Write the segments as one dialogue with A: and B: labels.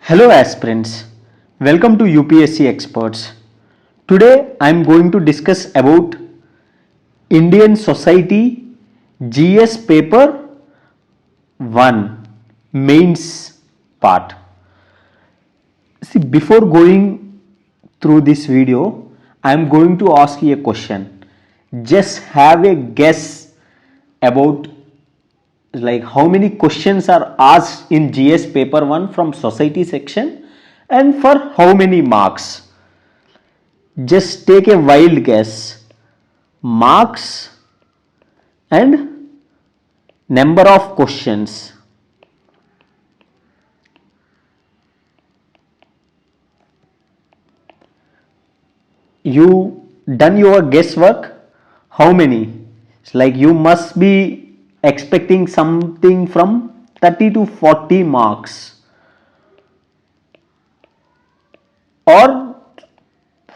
A: Hello aspirants, welcome to UPSC Experts. Today I am going to discuss about Indian Society GS paper 1 mains part. See, before going through this video, I am going to ask you a question. Just have a guess about like how many questions are asked in GS paper 1 from society section and for how many marks. Just take a wild guess. Marks and number of questions. You done your guesswork? How many? It's like you must be expecting something from 30 to 40 marks or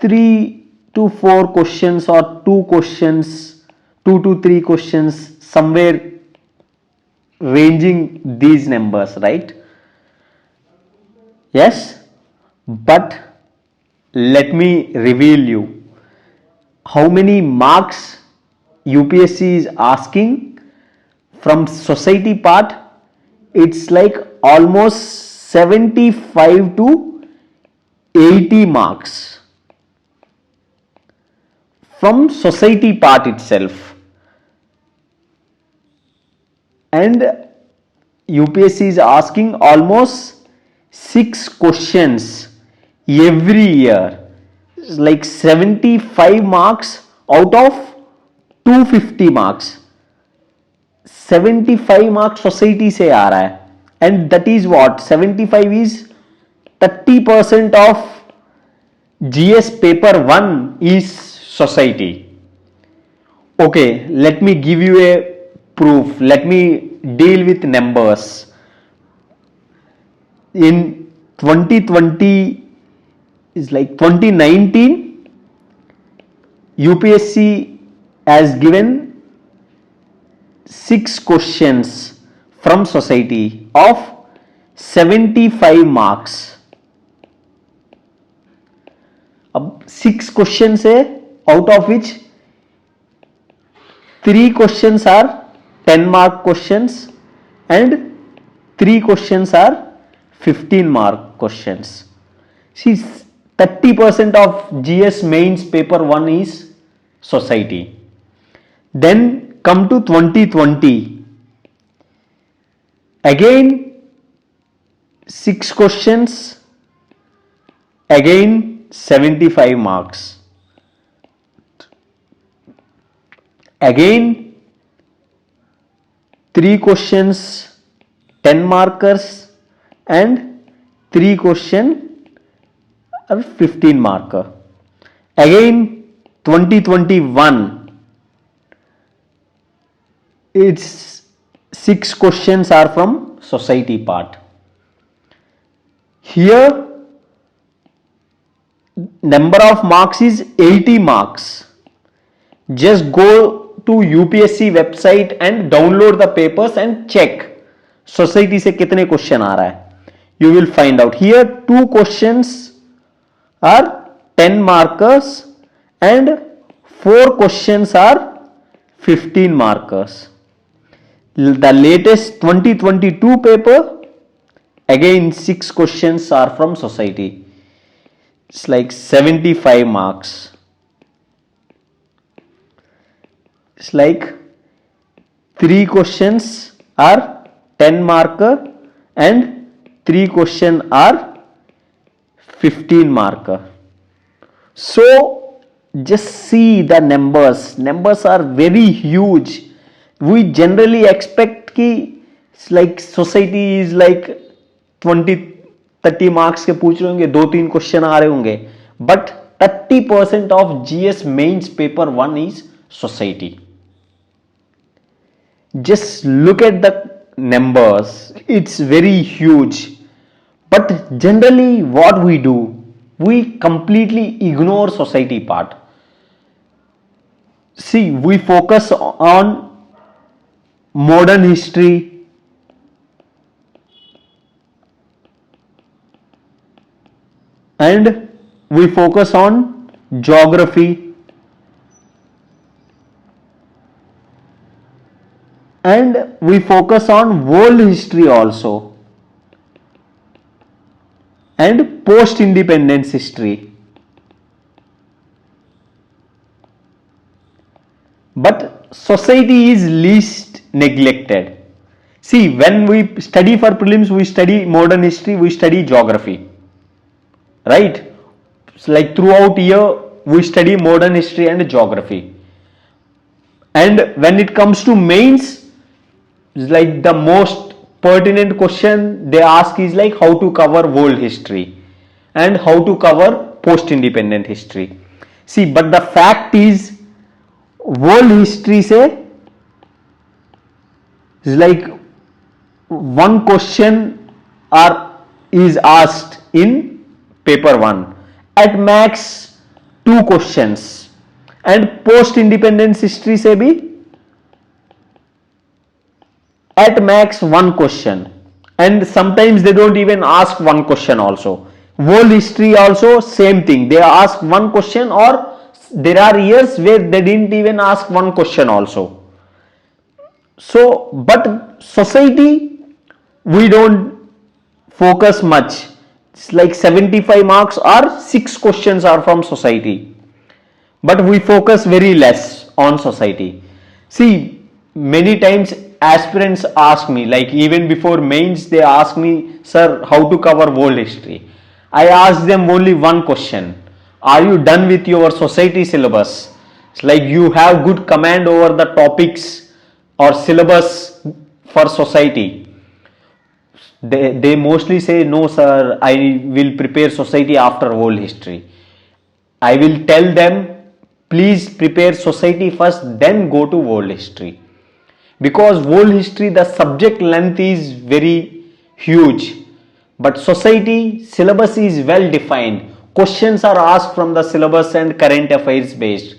A: 3 to 4 questions or 2 questions, 2 to 3 questions, somewhere ranging these numbers, right? Yes, but let me reveal you how many marks UPSC is asking from society part. It's like almost 75 to 80 marks from society part itself, and UPSC is asking almost 6 questions every year. It's like 75 marks out of 250 marks. 75 marks society से आ रहा है, and that is what 75 is 30% of GS paper 1 is society. Okay, let me give you a proof. Let me deal with numbers. In 2020 is like 2019, UPSC has given 6 questions from society of 75 marks. अब 6 questions है, out of which 3 questions are 10 mark questions and 3 questions are 15 mark questions. See, 30% of GS mains paper 1 is society. Then come to 2020. Again 6 questions, again 75 marks. Again 3 questions 10 markers and 3 question are 15 marker. Again 2021, its 6 questions are from society part. Here number of marks is 80 marks. Just go to UPSC website and download the papers and check society से कितने question आ रहा है. You will find out. Here 2 questions are 10 markers and 4 questions are 15 markers. The latest 2022 paper, again 6 questions are from society. It's like 75 marks. It's like 3 questions are 10 marker and 3 questions are 15 marker. So just see the numbers. Numbers are very huge. We generally expect कि like society is like 20-30 marks के पूछ रहे होंगे, 2-3 question आ रहे होंगे, but 30% of GS mains paper 1 is society. Just look at the numbers. It's very huge. But generally what we do, we completely ignore society part. See, we focus on modern history, and we focus on geography and we focus on world history also and post independence history. But society is least neglected. See, when we study for prelims, we study modern history, we study geography, right? So like throughout year we study modern history and geography, and when it comes to mains, like the most pertinent question they ask is like how to cover world history and how to cover post independent history. See, but the fact is world history से is like one question or is asked in paper 1, at max 2 questions, and post independence history से भी at max 1 question, and sometimes they don't even ask 1 question also. World history also same thing, they ask 1 question, or there are years where they didn't even ask 1 question also. So but society we don't focus much. It's like 75 marks or 6 questions are from society, but we focus very less on society. See, many times aspirants ask me, like even before mains they ask me, sir, how to cover world history. I ask them only one question: are you done with your society syllabus? It's like you have good command over the topics or syllabus for society. They mostly say, no sir, I will prepare society after world history. I will tell them, please prepare society first, then go to world history, because world history the subject length is very huge, but society syllabus is well defined. Questions are asked from the syllabus and current affairs based.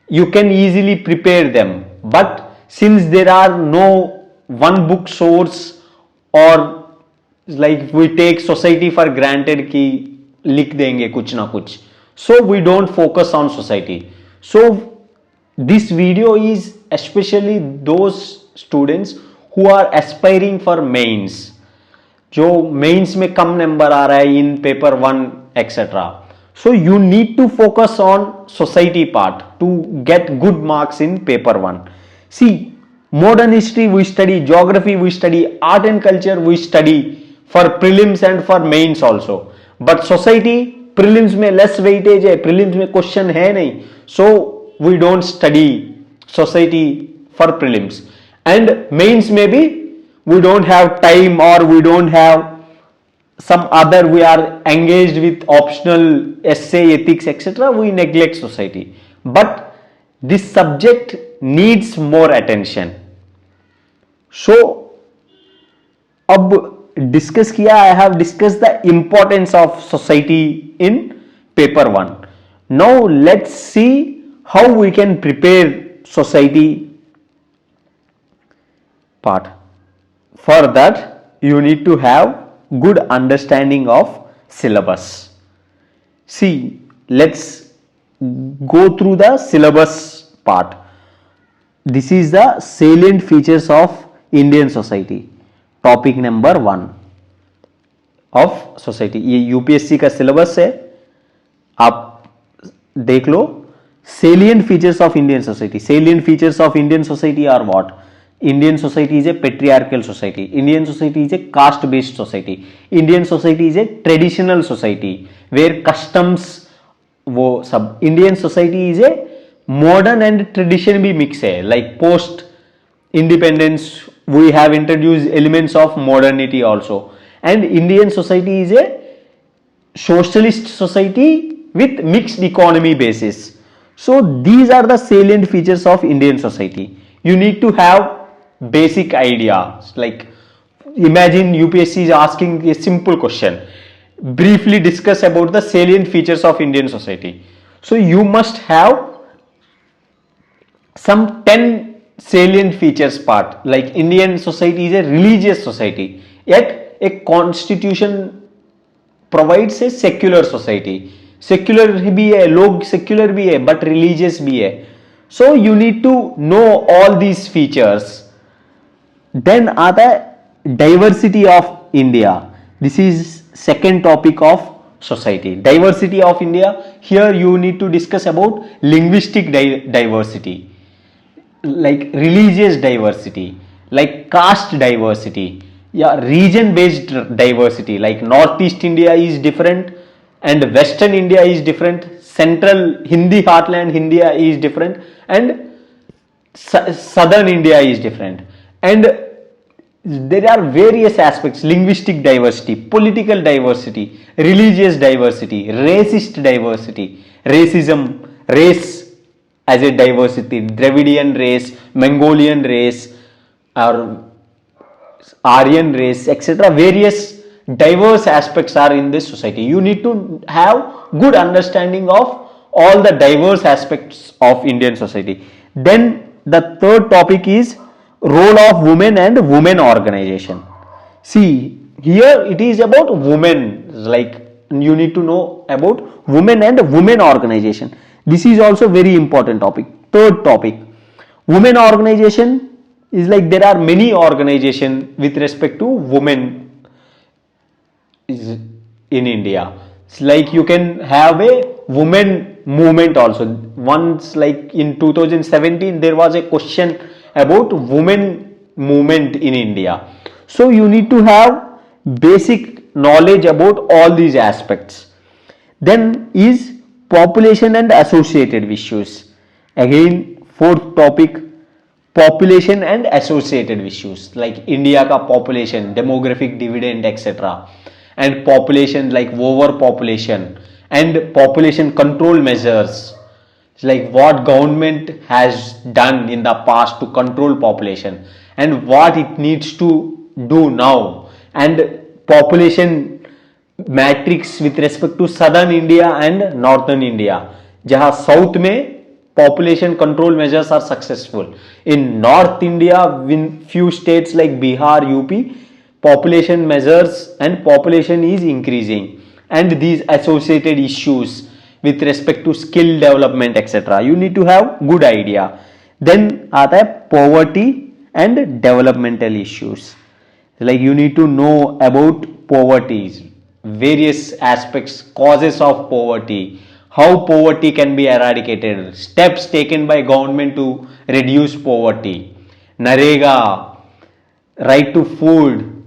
A: You can easily prepare them, but since there are no one book source, or like we take society for granted कि लिख देंगे कुछ ना कुछ, so we don't focus on society. So this video is especially those students who are aspiring for mains, जो mains में कम number आ रहा है in paper 1 etc. So you need to focus on society part to get good marks in paper 1. See, modern history we study, geography we study, art and culture we study for prelims and for mains also, but society prelims में less weightage है, prelims में question है नहीं, so we don't study society for prelims, and mains में भी we don't have time or we don't have some other, we are engaged with optional essay, ethics etc. We neglect society, but this subject needs more attention. So अब discuss किया, I have discuss the importance of society in paper 1. Now let's see how we can prepare society part. For that you need to have good understanding of syllabus. See, let's go through the syllabus part. This is the salient features of Indian society, topic number 1 of society. ये UPSC का syllabus है, आप देख लो. salient features of Indian society. Salient features of Indian society are what? Indian society is a patriarchal society. Indian society is a caste based society. Indian society is a traditional society where customs वो सब. Indian society is a modern and tradition भी mix है. Like post independence we have introduced elements of modernity also, and Indian society is a socialist society with mixed economy basis. So these are the salient features of Indian society. You need to have basic ideas. Like imagine UPSC is asking a simple question, briefly discuss about the salient features of Indian society. So you must have some 10 salient features part. Like Indian society is a religious society, yet a constitution provides a secular society. Secular भी है, लोग secular भी है but religious भी है. So you need to know all these features. Then आता है diversity of India. This is second topic of society. Diversity of India. Here you need to discuss about linguistic diversity, like religious diversity, like caste diversity, yeah, region based diversity, like northeast India is different and western India is different, central Hindi heartland India is different, and southern India is different. And there are various aspects: linguistic diversity, political diversity, religious diversity, racist diversity, racism, race as a diversity, Dravidian race, Mongolian race, or Aryan race, etc. Various diverse aspects are in this society. You need to have good understanding of all the diverse aspects of Indian society. Then the third topic is role of women and women organization. See, here it is about women, like you need to know about women and women organization. This is also very important topic. Third topic, women organization is like there are many organization with respect to women in India. It's like you can have a women movement also. Once, like in 2017 there was a question about women movement in India. So you need to have basic knowledge about all these aspects. Then is population and associated issues. Again, fourth topic, population and associated issues, like India ka population, demographic dividend, etc. And population, like overpopulation and population control measures, like what government has done in the past to control population and what it needs to do now, and population matrix with respect to southern India and northern India, जहाँ south में population control measures are successful. In north India, in few states like Bihar, UP, population measures and population is increasing, and these associated issues with respect to skill development, etc. You need to have good idea. Then आता है poverty and developmental issues. Like you need to know about poverty, various aspects, causes of poverty, how poverty can be eradicated, steps taken by government to reduce poverty, Narega, right to food,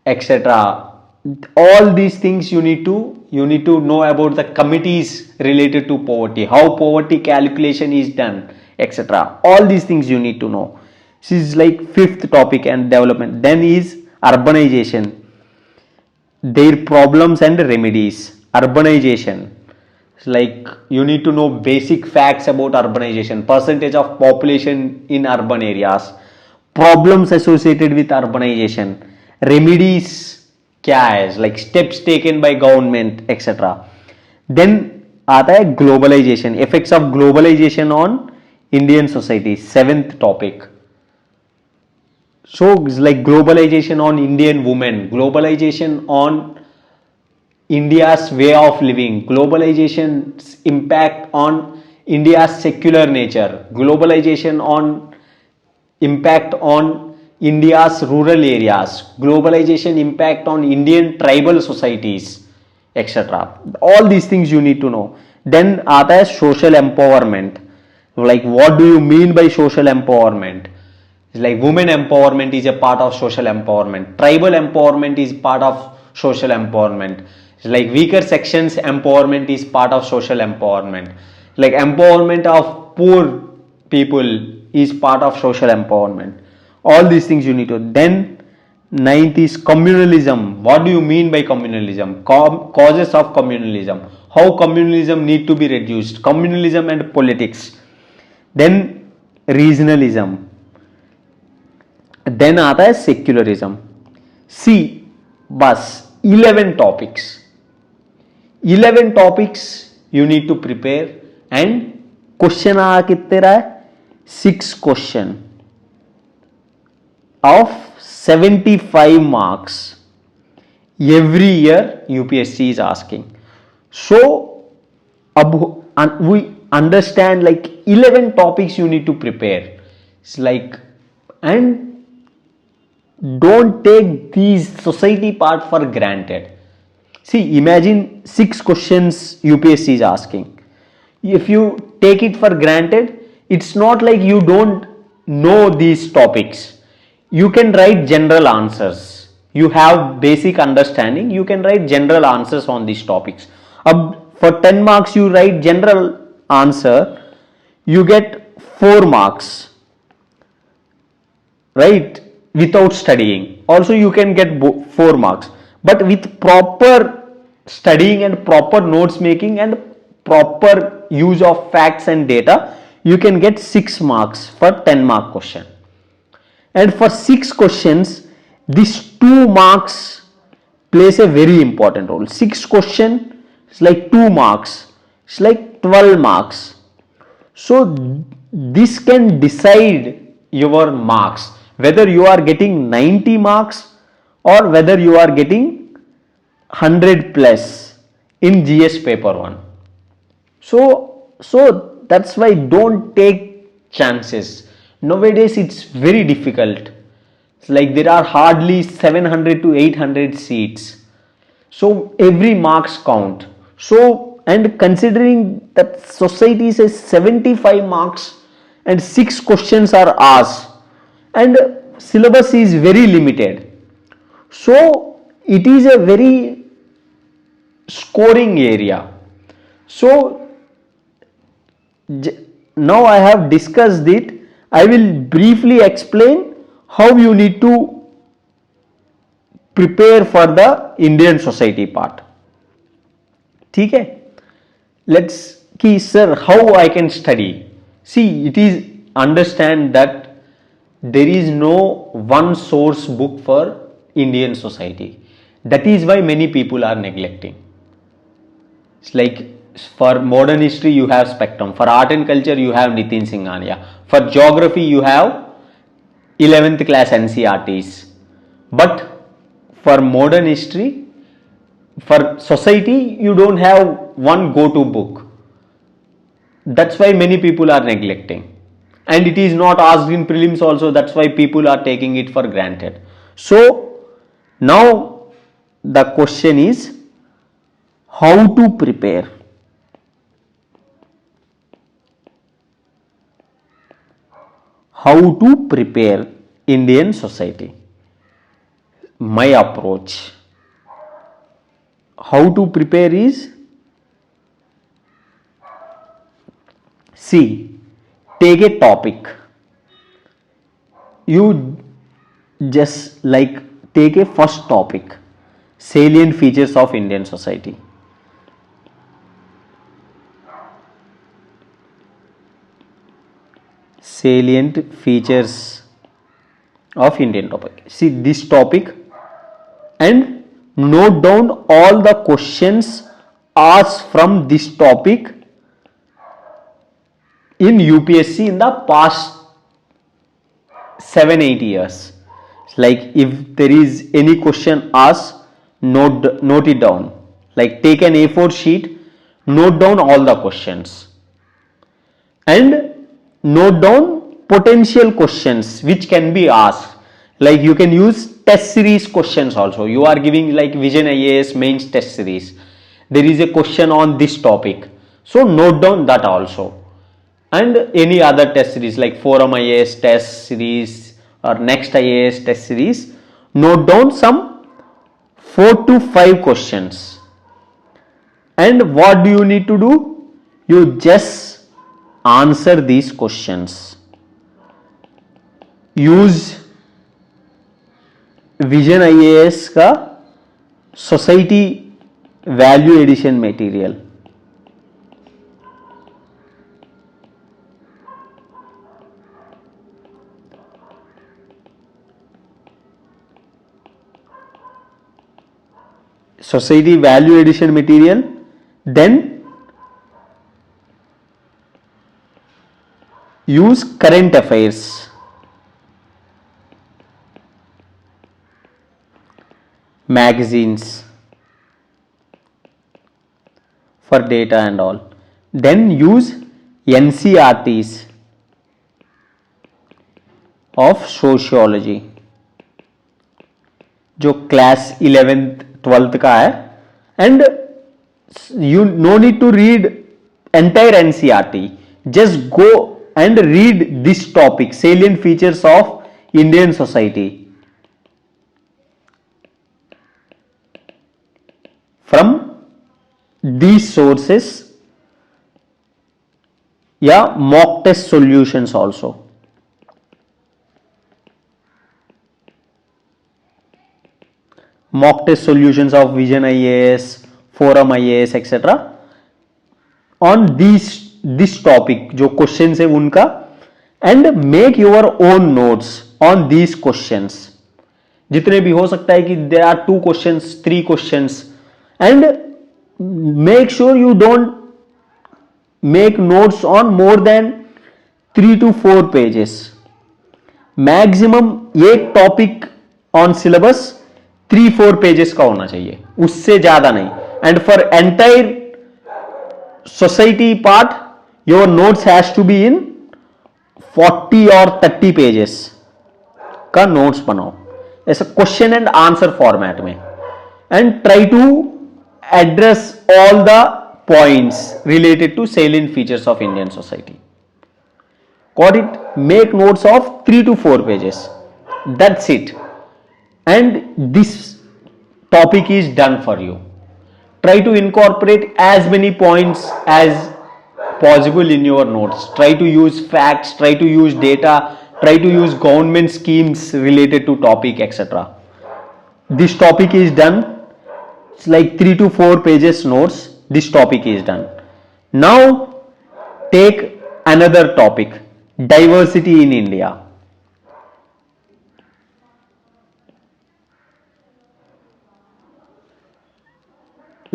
A: etc. All these things you need to know about the committees related to poverty, how poverty calculation is done, etc. All these things you need to know. This is like fifth topic and development. Then is urbanization, their problems and remedies. Urbanization, like you need to know basic facts about urbanization, percentage of population in urban areas, problems associated with urbanization, remedies क्या है, like steps taken by government, etc. Then आता है globalization, effects of globalization on Indian society, seventh topic. So it's like globalization on Indian women, globalization on India's way of living, globalization's impact on India's secular nature, globalization on impact on India's rural areas, globalization impact on Indian tribal societies, etc. All these things you need to know. Then आता है social empowerment. Like what do you mean by social empowerment? Like women empowerment is a part of social empowerment. Tribal empowerment is part of social empowerment. Like weaker sections empowerment is part of social empowerment. Like empowerment of poor people is part of social empowerment. All these things you need to. Then ninth is communalism. What do you mean by communalism? Causes of communalism. How communalism need to be reduced. Communalism and politics. Then regionalism. Then आता है secularism. See, बस 11 topics. 11 topics you need to prepare, and question आ कितने रहा है? 6 question of 75 marks. every year UPSC is asking. So we understand like 11 topics you need to prepare. It's like, and don't take these society part for granted. See, imagine 6 questions UPSC is asking. If you take it for granted, it's not like you don't know these topics. You can write general answers. You have basic understanding. You can write general answers on these topics. For 10 marks, you write general answer, you get 4 marks, right? Without studying. Also, you can get 4 marks. But with proper studying and proper notes making and proper use of facts and data, you can get 6 marks for 10-mark question. And for 6 questions, these 2 marks plays a very important role. 6 question is like 2 marks. It's like 12 marks. So this can decide your marks, whether you are getting 90 marks or whether you are getting 100 plus in GS paper 1. So that's why don't take chances. Nowadays it's very difficult. It's like there are hardly 700 to 800 seats. So every marks count. So, and considering that society says 75 marks and 6 questions are asked and syllabus is very limited. So it is a very scoring area. So now I have discussed it. I will briefly explain how you need to prepare for the Indian society part. ठीक है? Let's see, sir, how I can study. See, it is understand that there is no one source book for Indian society. That is why many people are neglecting. It's like for modern history you have Spectrum, for art and culture you have Nitin Singhania, for geography you have 11th class NCRTs. But for modern history, for society, you don't have one go-to book. That's why many people are neglecting. And it is not asked in prelims also, that's why people are taking it for granted. So now the question is how to prepare. How to prepare Indian society. My approach. How to prepare is, see, take a topic. You just like take a first topic, salient features of Indian society. Salient features of Indian topic. See this topic and note down all the questions asked from this topic in UPSC in the past 7-8 years. Like if there is any question asked, note it down. Like take an A4 sheet, note down all the questions and note down potential questions which can be asked. Like you can use test series questions also. You are giving like Vision IAS mains test series. There is a question on this topic. So note down that also. And any other test series like Forum IAS test series or Next IAS test series. Note down some 4 to 5 questions. And what do you need to do? You just answer these questions. Use Vision IAS का society value addition material. Society value addition material, then use current affairs. magazines for data and all. Then use NCRTs of sociology जो class 11th 12th का है, and you no need to read entire NCRT, just go and read this topic, salient features of Indian society, from these sources या mock test solutions also. Mock test solutions of Vision IAS, Forum IAS etc. on this topic जो questions है उनका, and make your own notes on these questions, जितने भी हो सकता है कि there are 2 questions 3 questions, and make sure you don't make notes on more than 3 to 4 pages. Maximum एक टॉपिक ऑन सिलेबस 3-4 पेजेस का होना चाहिए, उससे ज्यादा नहीं. And for entire society part your notes has to be in 40 और 30 pages का notes बनाओ ऐसा क्वेश्चन एंड आंसर फॉर्मेट में, and try to address all the points related to salient features of Indian society. Got it? Make notes of 3 to 4 pages. That's it. And this topic is done for you. Try to incorporate as many points as possible in your notes. Try to use facts, try to use data, try to use government schemes related to topic, etc. This topic is done. It's like 3 to 4 pages notes. This topic is done. Now take another topic, diversity in India.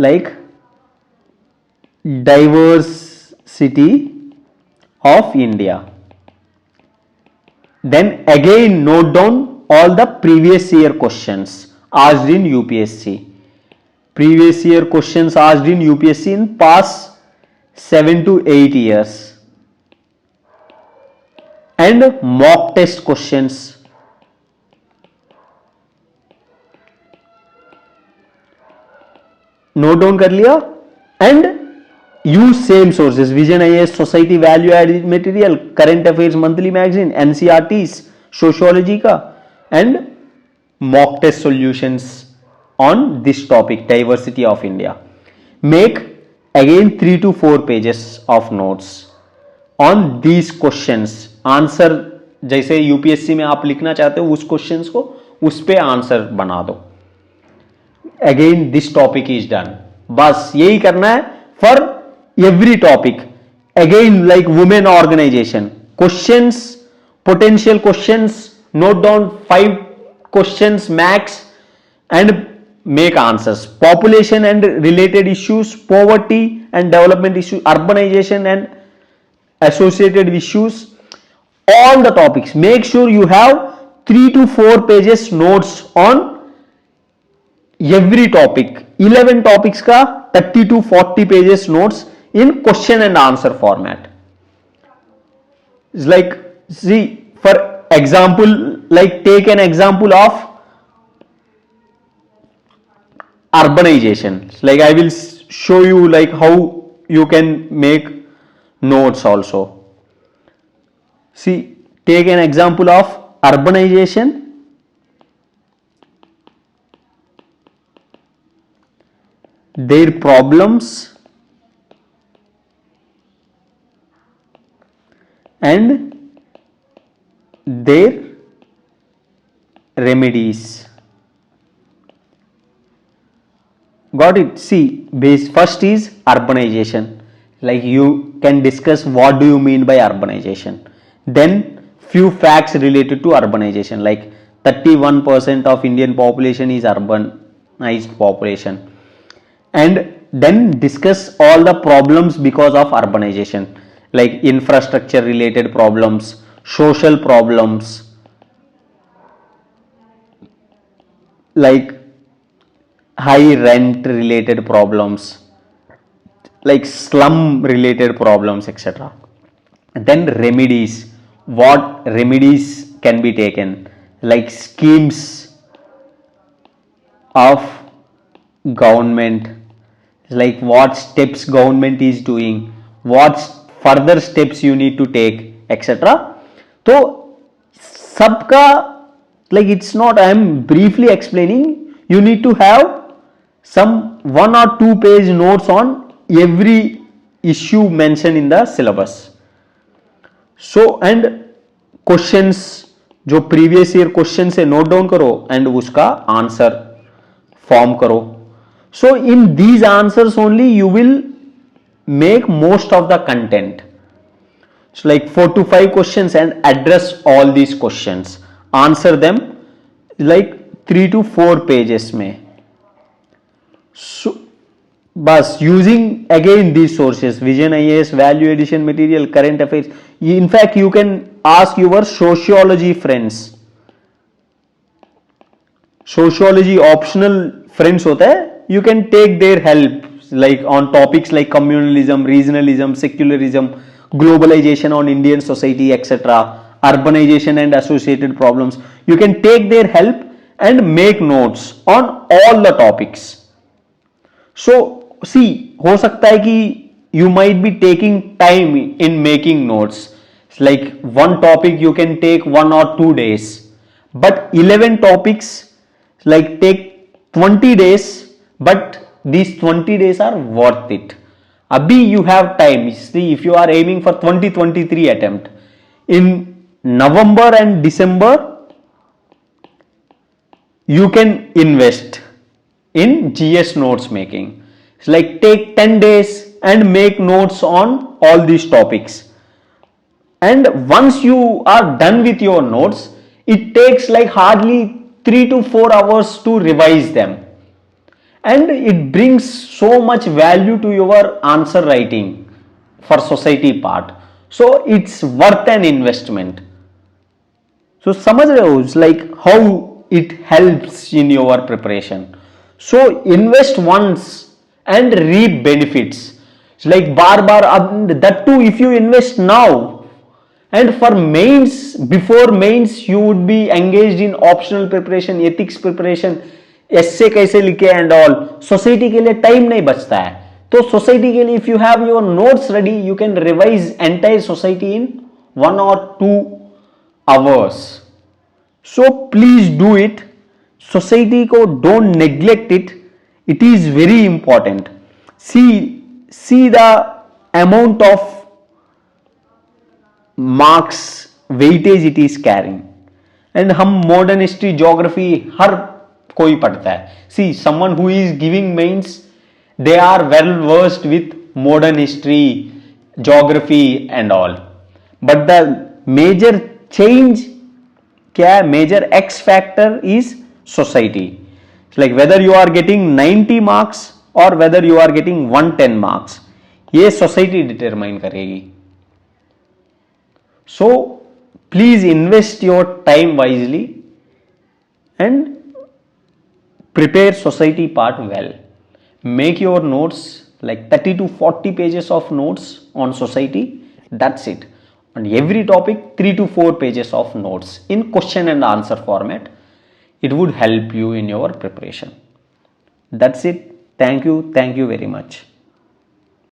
A: Like diversity of India. Then again note down all the previous year questions asked in UPSC. Previous year questions asked in UPSC in past 7 to 8 years, and mock test questions. Note down कर लिया, and use same sources, Vision IAS, Society Value Added Material, Current Affairs Monthly Magazine, NCRTs, Sociology का, and mock test solutions on this topic, diversity of India. Make again 3 to 4 pages of notes on these questions. Answer जैसे UPSC में आप लिखना चाहते हो उस questions को उस पे आंसर बना दो. Again this topic is done. बस यही करना है for every topic. Again like women organisation questions, potential questions, note down 5 questions max and make answers. Population and related issues, poverty and development issues, urbanization and associated issues, all the topics. Make sure you have 3 to 4 pages notes on every topic. 11 topics का 30 to 40 pages notes in question and answer format. It's like, see, for example, like take an example of urbanization. Like I will show you like how you can make notes also. See, take an example of urbanization. Their problems and their remedies. Got it? See, base first is urbanization. Like you can discuss what do you mean by urbanization. Then few facts related to urbanization, like 31% of Indian population is urbanized population. And then discuss all the problems because of urbanization, like infrastructure related problems, social problems, like high rent related problems, like slum related problems, etc. Then remedies, what remedies can be taken, like schemes of government, like what steps government is doing, what further steps you need to take, etc. So सबका, like it's not, I am briefly explaining, you need to have some 1 or 2 page notes on every issue mentioned in the syllabus. So and questions जो previous year question से note down करो and उसका answer form करो. So in these answers only you will make most of the content. So like 4 to 5 questions and address all these questions. Answer them like 3 to 4 pages में. So बस using again these sources, Vision IAS, value addition material, current affairs. In fact you can ask your sociology friends. Sociology optional friends होता है, you can take their help like on topics like communalism, regionalism, secularism, globalization on Indian society, etc., urbanization and associated problems. You can take their help and make notes on all the topics. So see, हो सकता है कि you might be taking time in making notes. Like one topic you can take 1 or 2 days, but 11 topics like take 20 days, but these 20 days are worth it. Abhi you have time. See, if you are aiming for 2023 attempt, in November and December you can invest in GS notes making. It's like take 10 days and make notes on all these topics. And once you are done with your notes, it takes like hardly 3 to 4 hours to revise them, and it brings so much value to your answer writing for society part. So it's worth an investment. So समझ रहे हो like how it helps in your preparation. So invest once and reap benefits. It's like bar bar, that too if you invest now. And for mains, before mains you would be engaged in optional preparation, ethics preparation, essay कैसे लिखे and all. Society के लिए time नहीं बचता है, तो society के लिए if you have your notes ready, you can revise entire society in 1 or 2 hours. So please do it. Society को don't neglect it. It is very important. See the amount of marks weightage it is carrying. And हम modern history, geography हर कोई पढ़ता है. See, someone who is giving mains, they are well versed with modern history, geography and all. But the major change क्या है, major X factor is society. It's like whether you are getting 90 marks or whether you are getting 110 marks, ये society determine करेगी. So please invest your time wisely and prepare society part well. Make your notes like 30 to 40 pages of notes on society. That's it. On every topic 3 to 4 pages of notes in question and answer format. It would help you in your preparation. That's it. Thank you very much.